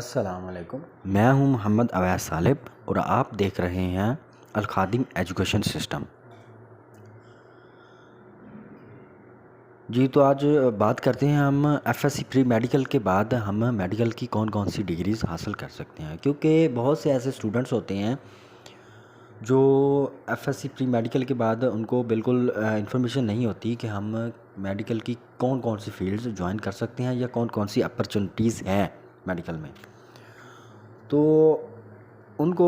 अस्सलाम वालेकुम। मैं हूं मोहम्मद अवैस सालिब और आप देख रहे हैं अल खादिम एजुकेशन सिस्टम। जी, तो आज बात करते हैं हम एफएससी प्री मेडिकल के बाद हम मेडिकल की कौन कौन सी डिग्रीज़ हासिल कर सकते हैं, क्योंकि बहुत से ऐसे स्टूडेंट्स होते हैं जो एफएससी प्री मेडिकल के बाद उनको बिल्कुल इन्फॉर्मेशन नहीं होती कि हम मेडिकल की कौन कौन सी फील्ड्स ज्वाइन कर सकते हैं या कौन कौन सी अपॉर्चुनिटीज़ हैं मेडिकल में। तो उनको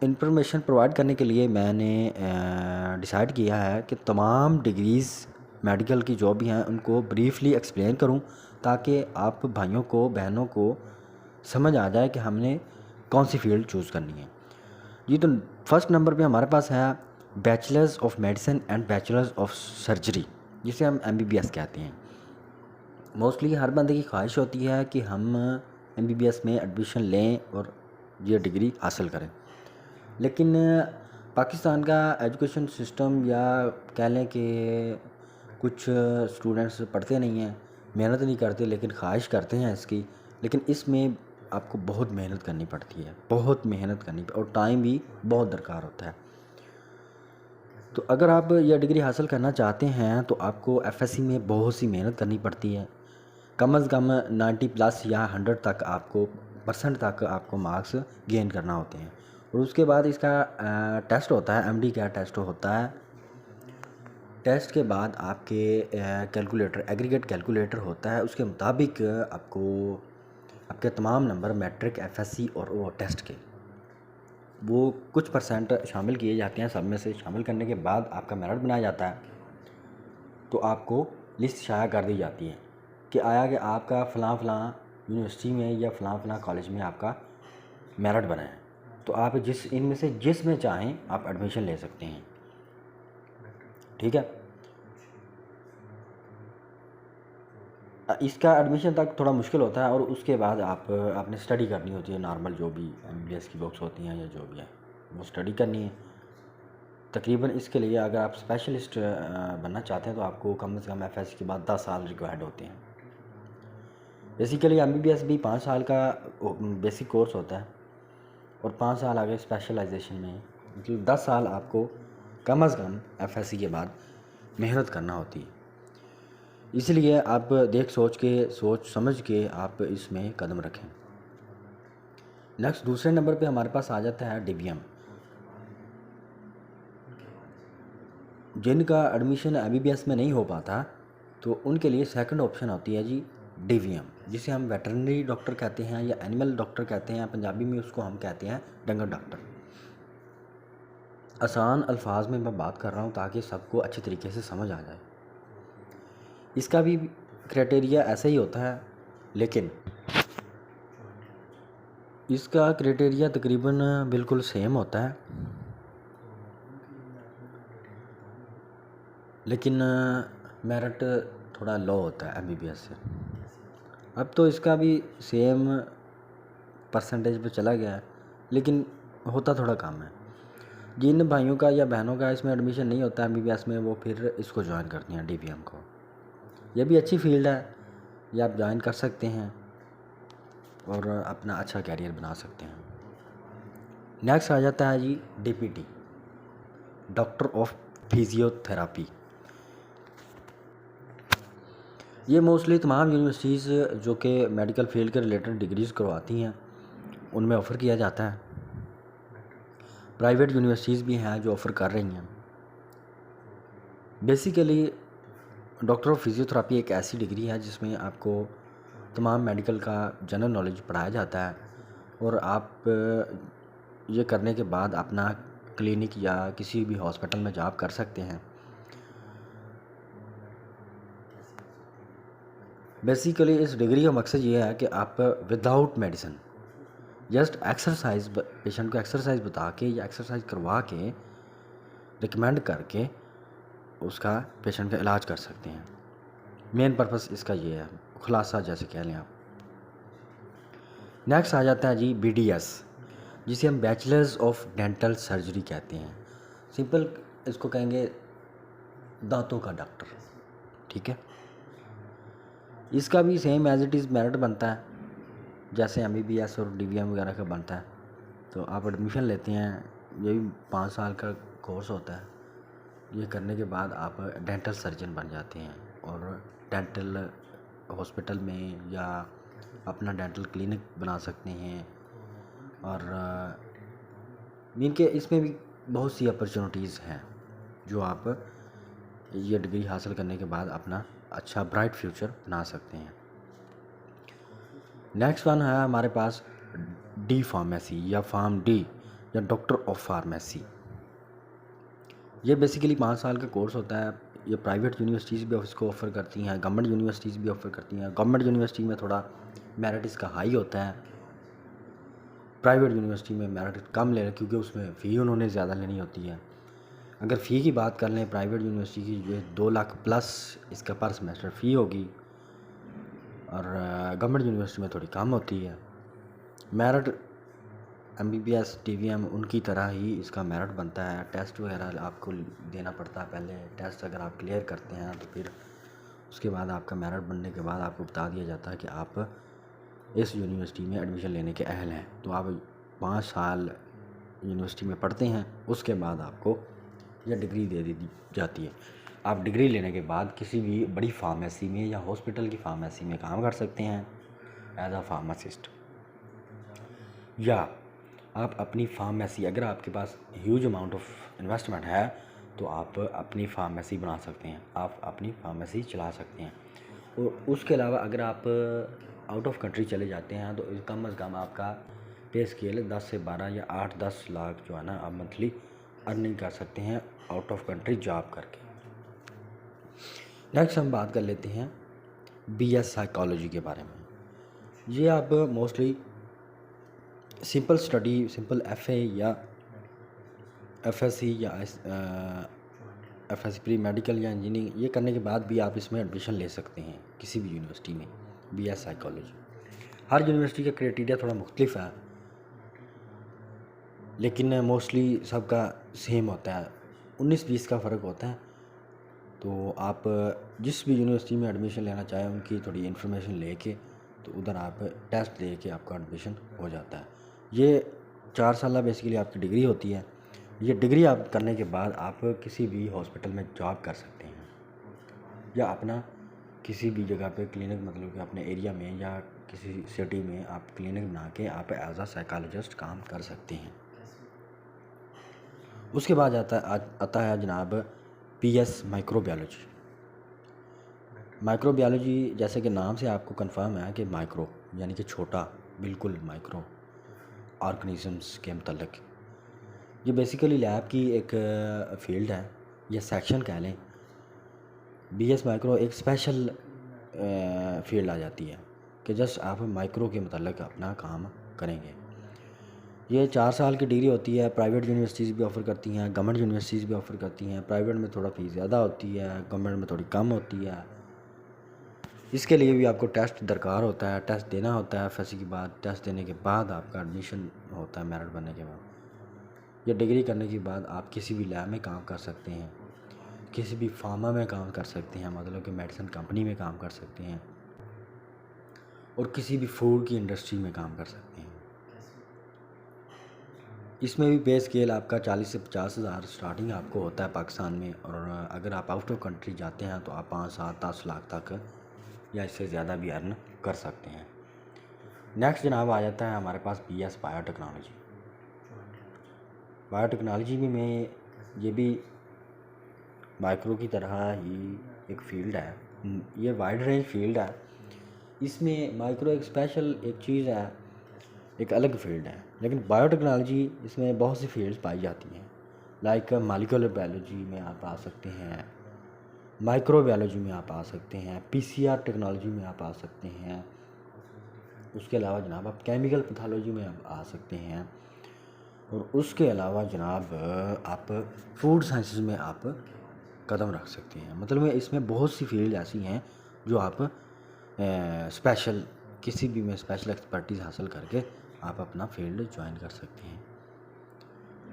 इन्फॉर्मेशन प्रोवाइड करने के लिए मैंने डिसाइड किया है कि तमाम डिग्रीज़ मेडिकल की जो भी हैं उनको ब्रीफली एक्सप्लेन करूं, ताकि आप भाइयों को बहनों को समझ आ जाए कि हमने कौन सी फील्ड चूज़ करनी है। जी, तो फर्स्ट नंबर पे हमारे पास है bachelors of medicine and bachelors of surgery, जिसे हम एमबीबीएस कहते हैं। मोस्टली हर बंदे की ख्वाहिश होती है कि हम एमबीबीएस में एडमिशन लें और ये डिग्री हासिल करें, लेकिन पाकिस्तान का एजुकेशन सिस्टम या कह लें कि कुछ स्टूडेंट्स पढ़ते नहीं हैं, मेहनत नहीं करते, लेकिन ख्वाहिश करते हैं इसकी। लेकिन इसमें आपको बहुत मेहनत करनी पड़ती है, बहुत मेहनत करनी और टाइम भी बहुत दरकार होता है। तो अगर आप यह डिग्री हासिल करना चाहते हैं तो आपको एफएससी में बहुत सी मेहनत करनी पड़ती है। कम अज़ कम 90 प्लस या 100 तक आपको परसेंट तक आपको मार्क्स गेन करना होते हैं। और उसके बाद इसका टेस्ट होता है, एमडी का टेस्ट होता है। टेस्ट के बाद आपके कैलकुलेटर, एग्रीगेट कैलकुलेटर होता है, उसके मुताबिक आपको आपके तमाम नंबर मैट्रिक, एफएससी और वो टेस्ट के वो कुछ परसेंट शामिल किए जाते हैं। सब में से शामिल करने के बाद आपका मेरिट बनाया जाता है। तो आपको लिस्ट शाया कर दी जाती है कि आया कि आपका फ़लाँ फ़लाँ यूनिवर्सिटी में या फ़लाँ कॉलेज में आपका मेरिट बना है। तो आप इनमें से जिस में चाहें आप एडमिशन ले सकते हैं, ठीक है। इसका एडमिशन तक थोड़ा मुश्किल होता है और उसके बाद आपने स्टडी करनी होती है। नॉर्मल जो भी एमबीबीएस की बुक्स होती हैं या जो भी है वो स्टडी करनी है। तकरीबन इसके लिए अगर आप स्पेशलिस्ट बनना चाहते हैं तो आपको कम से कम एफएससी के बाद 10 साल रिक्वायर्ड होते हैं। बेसिकली एमबीबीएस भी 5 साल का बेसिक कोर्स होता है और 5 साल आगे स्पेशलाइजेशन में, मतलब 10 साल आपको कम अज़ कम एफएससी के बाद मेहनत करना होती है। इसलिए आप सोच समझ के आप इसमें कदम रखें। नेक्स्ट दूसरे नंबर पे हमारे पास आ जाता है डीबीएम। जिनका एडमिशन एमबीबीएस में नहीं हो पाता तो उनके लिए सेकंड ऑप्शन होती है जी डीवीएम, जिसे हम वेटरनरी डॉक्टर कहते हैं या एनिमल डॉक्टर कहते हैं। पंजाबी में उसको हम कहते हैं डंगर डॉक्टर। आसान अल्फाज में मैं बात कर रहा हूँ ताकि सबको अच्छे तरीके से समझ आ जाए। इसका भी क्राइटेरिया ऐसा ही होता है, लेकिन इसका क्राइटेरिया तकरीबन बिल्कुल सेम होता है, लेकिन मेरिट थोड़ा लो होता है एमबीबीएस से। अब तो इसका भी सेम परसेंटेज पे चला गया है, लेकिन होता थोड़ा कम है। जिन भाइयों का या बहनों का इसमें एडमिशन नहीं होता एमबीबीएस में, वो फिर इसको ज्वाइन करते हैं डीवीएम को। यह भी अच्छी फील्ड है, ये आप ज्वाइन कर सकते हैं और अपना अच्छा कैरियर बना सकते हैं। नेक्स्ट आ जाता है जी डीपीटी, डॉक्टर ऑफ फिजियोथेरापी। ये मोस्टली तमाम यूनिवर्सिटीज़ जो कि मेडिकल फील्ड के रिलेटेड डिग्रीज़ करवाती हैं उनमें ऑफ़र किया जाता है। प्राइवेट यूनिवर्सिटीज़ भी हैं जो ऑफ़र कर रही हैं। बेसिकली डॉक्टर ऑफ फिजियोथेरापी एक ऐसी डिग्री है जिसमें आपको तमाम मेडिकल का जनरल नॉलेज पढ़ाया जाता है और आप ये करने के बाद अपना क्लिनिक या किसी भी हॉस्पिटल में जॉब कर सकते हैं। बेसिकली इस डिग्री का मकसद ये है कि आप without medicine just exercise, patient को एक्सरसाइज बता के या एक्सरसाइज करवा के रिकमेंड करके उसका पेशेंट का इलाज कर सकते हैं। मेन पर्पस इसका ये है, खुलासा जैसे कह लें आप। नेक्स्ट आ जाता है जी बीडीएस, जिसे हम बैचलर्स ऑफ डेंटल सर्जरी कहते हैं। सिंपल इसको कहेंगे दांतों का डॉक्टर, ठीक है। इसका भी same as it is merit बनता है जैसे MBBS और DVM वगैरह का बनता है, तो आप एडमिशन लेते हैं। ये भी 5 साल का कोर्स होता है। ये करने के बाद आप डेंटल सर्जन बन जाते हैं और डेंटल हॉस्पिटल में या अपना डेंटल क्लिनिक बना सकते हैं। और मीन के इसमें भी बहुत सी अपॉर्चुनिटीज़ हैं जो आप ये डिग्री हासिल करने के बाद अपना अच्छा ब्राइट फ्यूचर बना सकते हैं। नेक्स्ट वन है हमारे पास डी फार्मेसी या फार्म डी या डॉक्टर ऑफ फार्मेसी। ये बेसिकली 5 साल का कोर्स होता है। ये प्राइवेट यूनिवर्सिटीज़ भी इसको ऑफ़र करती हैं, गवर्नमेंट यूनिवर्सिटीज़ भी ऑफ़र करती हैं। गवर्नमेंट यूनिवर्सिटी में थोड़ा मेरिट इसका हाई होता है, प्राइवेट यूनिवर्सिटी में मेरिट कम ले रहे क्योंकि उसमें फ़ी उन्होंने ज़्यादा लेनी होती है। अगर फ़ी की बात कर लें प्राइवेट यूनिवर्सिटी की, जो 2 लाख प्लस इसका पर सेमेस्टर फ़ी होगी और गवर्नमेंट यूनिवर्सिटी में थोड़ी कम होती है। मेरिट MBBS DVM उनकी तरह ही इसका मेरिट बनता है। टेस्ट वगैरह आपको देना पड़ता है पहले। टेस्ट अगर आप क्लियर करते हैं तो फिर उसके बाद आपका मेरिट बनने के बाद आपको बता दिया जाता है कि आप इस यूनिवर्सिटी में एडमिशन लेने के अहल हैं। तो आप 5 साल यूनिवर्सिटी में पढ़ते हैं, उसके बाद आपको यह डिग्री दे दी जाती है। आप डिग्री लेने के बाद किसी भी बड़ी फार्मेसी में या हॉस्पिटल की फार्मेसी में काम कर सकते हैं एज अ फार्मासिस्ट। या आप अपनी फार्मेसी, अगर आपके पास ह्यूज अमाउंट ऑफ इन्वेस्टमेंट है तो आप अपनी फार्मेसी बना सकते हैं, आप अपनी फार्मेसी चला सकते हैं। और उसके अलावा अगर आप आउट ऑफ कंट्री चले जाते हैं तो कम अज़ कम आपका पे स्केल 10 से 12 या 8-10 लाख जो है ना आप मंथली अर्निंग कर सकते हैं आउट ऑफ कंट्री जॉब करके। नेक्स्ट हम बात कर लेते हैं BS साइकोलॉजी के बारे में। ये आप mostly simple study, simple FA या FSC या FSC प्री मेडिकल या इंजीनियरिंग, ये करने के बाद भी आप इसमें एडमिशन ले सकते हैं किसी भी यूनिवर्सिटी में BS साइकोलॉजी। हर यूनिवर्सिटी का क्राइटेरिया थोड़ा मुख्तलिफ है, लेकिन मोस्टली सबका सेम होता है, 19-20 का फ़र्क होता है। तो आप जिस भी यूनिवर्सिटी में एडमिशन लेना चाहें उनकी थोड़ी इन्फॉर्मेशन लेके तो उधर आप टेस्ट दे के आपका एडमिशन हो जाता है। ये 4 साल बेसिकली आपकी डिग्री होती है। ये डिग्री आप करने के बाद आप किसी भी हॉस्पिटल में जॉब कर सकते हैं या अपना किसी भी जगह पे क्लिनिक, मतलब कि अपने एरिया में या किसी सिटी में आप क्लिनिक बना के आप एज अ साइकोलॉजिस्ट काम कर सकते हैं। उसके बाद आता है जनाब PS माइक्रोबायोलॉजी। माइक्रोबायोलॉजी जैसे कि नाम से आपको कंफर्म है कि माइक्रो यानी कि छोटा, बिल्कुल माइक्रो ऑर्गेनिजम्स के मतलब। ये बेसिकली लैब की एक फील्ड है या सेक्शन कह लें। BS माइक्रो एक स्पेशल फील्ड आ जाती है कि जस्ट आप माइक्रो के मतलब अपना काम करेंगे। ये 4 साल की डिग्री होती है। प्राइवेट यूनिवर्सिटीज़ भी ऑफ़र करती हैं, गवर्नमेंट यूनिवर्सिटीज़ भी ऑफ़र करती हैं। प्राइवेट में थोड़ा फ़ीस ज़्यादा होती है, गवर्नमेंट में थोड़ी कम होती है। इसके लिए भी आपको टेस्ट दरकार होता है, टेस्ट देना होता है FSC के बाद। टेस्ट देने के बाद आपका एडमिशन होता है मेरिट बनने के बाद। ये डिग्री करने के बाद आप किसी भी लैब में काम कर सकते हैं, किसी भी फार्मा में काम कर सकते हैं, मतलब कि मेडिसिन कंपनी में काम कर सकते हैं और किसी भी फूड की इंडस्ट्री में काम कर सकते हैं। इसमें भी पे स्केल आपका 40 से 50 हज़ार स्टार्टिंग आपको होता है पाकिस्तान में, और अगर आप आउट ऑफ कंट्री जाते हैं तो आप 5-7-10 लाख तक या इससे ज़्यादा भी अर्न कर सकते हैं। नेक्स्ट जनाब आ जाता है हमारे पास BS बायोटेक्नोलॉजी। बायोटेक्नोलॉजी में ये भी माइक्रो की तरह ही एक फ़ील्ड है। ये वाइड रेंज फील्ड है। इसमें माइक्रो एक स्पेशल एक चीज़ है, एक अलग फील्ड है। लेकिन बायोटेक्नोलॉजी इसमें बहुत सी फील्ड्स पाई जाती हैं। लाइक मॉलिक्यूलर बायोलॉजी में आप आ सकते हैं, माइक्रोबायोलॉजी में आप आ सकते हैं, PCR टेक्नोलॉजी में आप आ सकते हैं। उसके अलावा जनाब आप केमिकल पैथोलॉजी में आप आ सकते हैं, और उसके अलावा जनाब आप फूड साइंसेस में आप कदम रख सकते हैं। मतलब इसमें बहुत सी फील्ड ऐसी हैं जो आप स्पेशल किसी भी में स्पेशल एक्सपर्टीज़ हासिल करके आप अपना फील्ड ज्वाइन कर सकते हैं।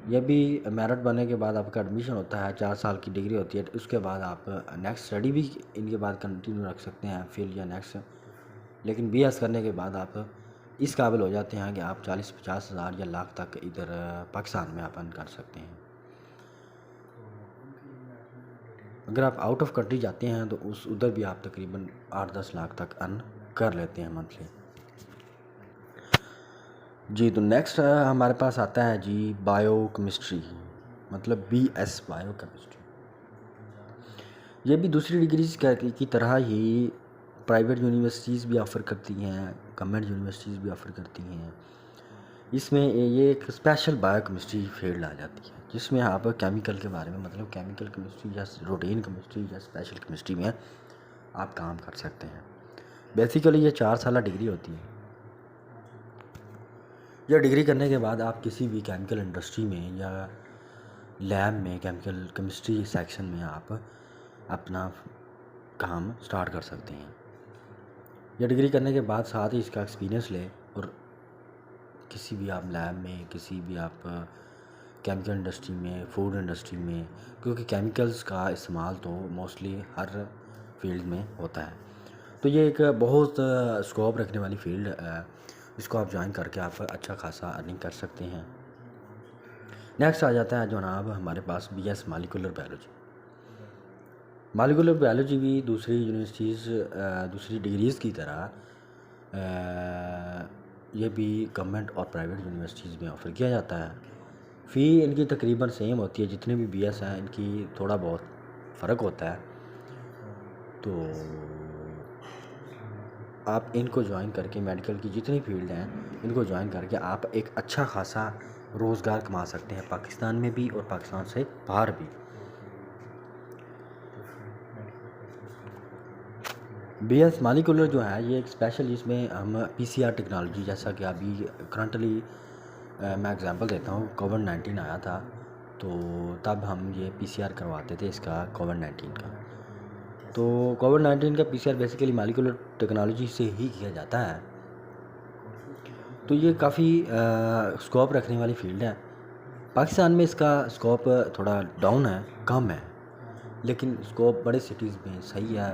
यह भी मेरिट बनने के बाद आपका एडमिशन होता है, 4 साल की डिग्री होती है। उसके बाद आप नेक्स्ट स्टडी भी इनके बाद कंटिन्यू रख सकते हैं फील्ड या नेक्स्ट। लेकिन BS करने के बाद आप इस काबिल हो जाते हैं कि आप 40-50 हज़ार या लाख तक इधर पाकिस्तान में आप अर्न कर सकते हैं। अगर आप आउट ऑफ कंट्री जाते हैं तो उधर भी आप तकरीबन 8-10 लाख तक अर्न कर लेते हैं मंथली। जी, तो नेक्स्ट हमारे पास आता है जी बायोकेमिस्ट्री, मतलब BS बायोकेमिस्ट्री। ये भी दूसरी डिग्रीज की तरह ही प्राइवेट यूनिवर्सिटीज़ भी ऑफ़र करती हैं, गवर्नमेंट यूनिवर्सिटीज़ भी ऑफ़र करती हैं। इसमें ये एक स्पेशल बायोकेमिस्ट्री फील्ड आ जाती है, जिसमें आप केमिकल के बारे में, मतलब केमिकल केमिस्ट्री या रूटीन केमिस्ट्री या स्पेशल केमिस्ट्री में आप काम कर सकते हैं। बेसिकली ये 4 साल डिग्री होती है। यह डिग्री करने के बाद आप किसी भी केमिकल इंडस्ट्री में या लैब में केमिकल केमिस्ट्री सेक्शन में आप अपना काम स्टार्ट कर सकते हैं। यह डिग्री करने के बाद साथ ही इसका एक्सपीरियंस लें और किसी भी आप लैब में, किसी भी आप केमिकल इंडस्ट्री में, फूड इंडस्ट्री में, क्योंकि केमिकल्स का इस्तेमाल तो मोस्टली हर फील्ड में होता है, तो ये एक बहुत स्कोप रखने वाली फील्ड है। इसको आप ज्वाइन करके आप अच्छा खासा अर्निंग कर सकते हैं। नेक्स्ट आ जाता है जनाब हमारे पास BS molecular biology. Molecular biology भी दूसरी यूनिवर्सिटीज़, दूसरी डिग्रीज़ की तरह ये भी गवर्नमेंट और प्राइवेट यूनिवर्सिटीज़ में ऑफ़र किया जाता है। फ़ी इनकी तकरीबन सेम होती है, जितने भी BS हैं इनकी थोड़ा बहुत फ़र्क होता है। तो आप इनको ज्वाइन करके, मेडिकल की जितनी फील्ड हैं इनको ज्वाइन करके आप एक अच्छा खासा रोज़गार कमा सकते हैं, पाकिस्तान में भी और पाकिस्तान से बाहर भी। BS मॉलिक्यूलर जो है ये एक स्पेशल, इसमें हम PCR टेक्नोलॉजी, जैसा कि अभी करंटली मैं एग्जांपल देता हूँ, कोविड-19 आया था तो तब हम ये PCR करवाते थे इसका, कोविड-19 का। तो कोविड-19 का PCR बेसिकली मॉलिक्यूलर टेक्नोलॉजी से ही किया जाता है। तो ये काफ़ी स्कोप रखने वाली फील्ड है। पाकिस्तान में इसका स्कोप थोड़ा डाउन है, कम है, लेकिन स्कोप बड़े सिटीज़ में सही है।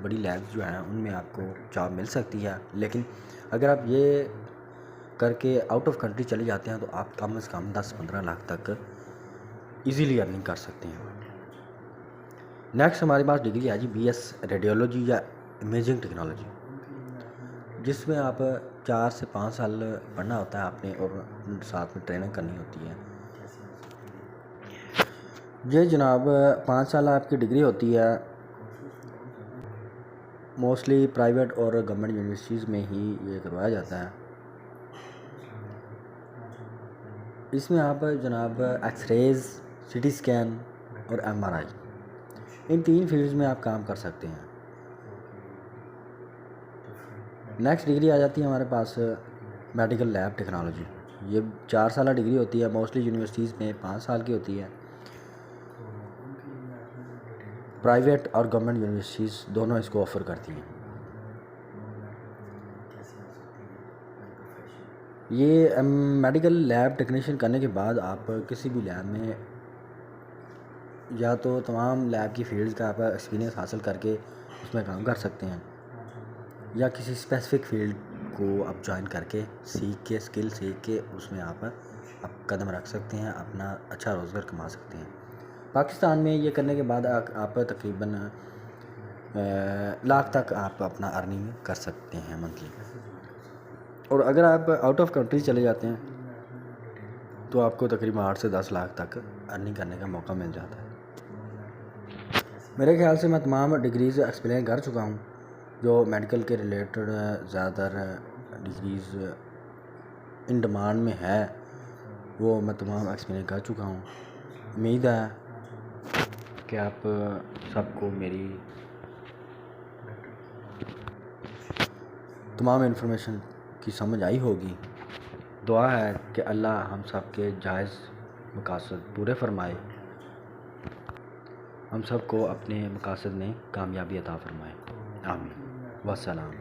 बड़ी लैब्स जो हैं उनमें आपको जॉब मिल सकती है, लेकिन अगर आप ये करके आउट ऑफ कंट्री चले जाते हैं तो आप कम से कम 10-15 लाख तक इजीली अर्निंग कर सकते हैं। नेक्स्ट हमारे पास डिग्री है जी BS रेडियोलॉजी या इमेजिंग टेक्नोलॉजी, जिसमें आप 4 से 5 साल पढ़ना होता है आपने और साथ में ट्रेनिंग करनी होती है। ये जनाब 5 साल आपकी डिग्री होती है, मोस्टली प्राइवेट और गवर्नमेंट यूनिवर्सिटीज़ में ही ये करवाया जाता है। इसमें आप जनाब एक्सरेज़, CT स्कैन और MRI, इन 3 फील्ड्स में आप काम कर सकते हैं। नेक्स्ट डिग्री आ जाती है हमारे पास मेडिकल लैब टेक्नोलॉजी। ये 4 साल डिग्री होती है, मोस्टली यूनिवर्सिटीज़ में 5 साल की होती है। प्राइवेट और गवर्नमेंट यूनिवर्सिटीज़ दोनों इसको ऑफ़र करती हैं। ये मेडिकल लैब टेक्नीशियन करने के बाद आप किसी भी लैब में, या तो तमाम लैब की फील्ड का आप एक्सपीरियंस हासिल करके उसमें काम कर सकते हैं, या किसी स्पेसिफ़िक फील्ड को आप ज्वाइन करके सीख के, स्किल सीख के उसमें आप कदम रख सकते हैं, अपना अच्छा रोज़गार कमा सकते हैं। पाकिस्तान में ये करने के बाद आप तकरीबन लाख तक आप अपना अर्निंग कर सकते हैं मंथली। और अगर आप आउट ऑफ कंट्री चले जाते हैं तो आपको तकरीबन 8 से 10 लाख तक अर्निंग करने का मौका मिल जाता है। मेरे ख्याल से मैं तमाम डिग्रीज़ एक्सप्लेन कर चुका हूँ, जो मेडिकल के रिलेटेड ज़्यादातर डिग्रीज़ इन डिमांड में है वो मैं तमाम एक्सप्लेन कर चुका हूँ। उम्मीद है कि आप सबको मेरी तमाम इन्फॉर्मेशन की समझ आई होगी। दुआ है कि अल्लाह हम सब के जायज़ मकासद पूरे फरमाए, हम सब को अपने मकासद में कामयाबी अता फरमाए। आमीन। वस्सलाम।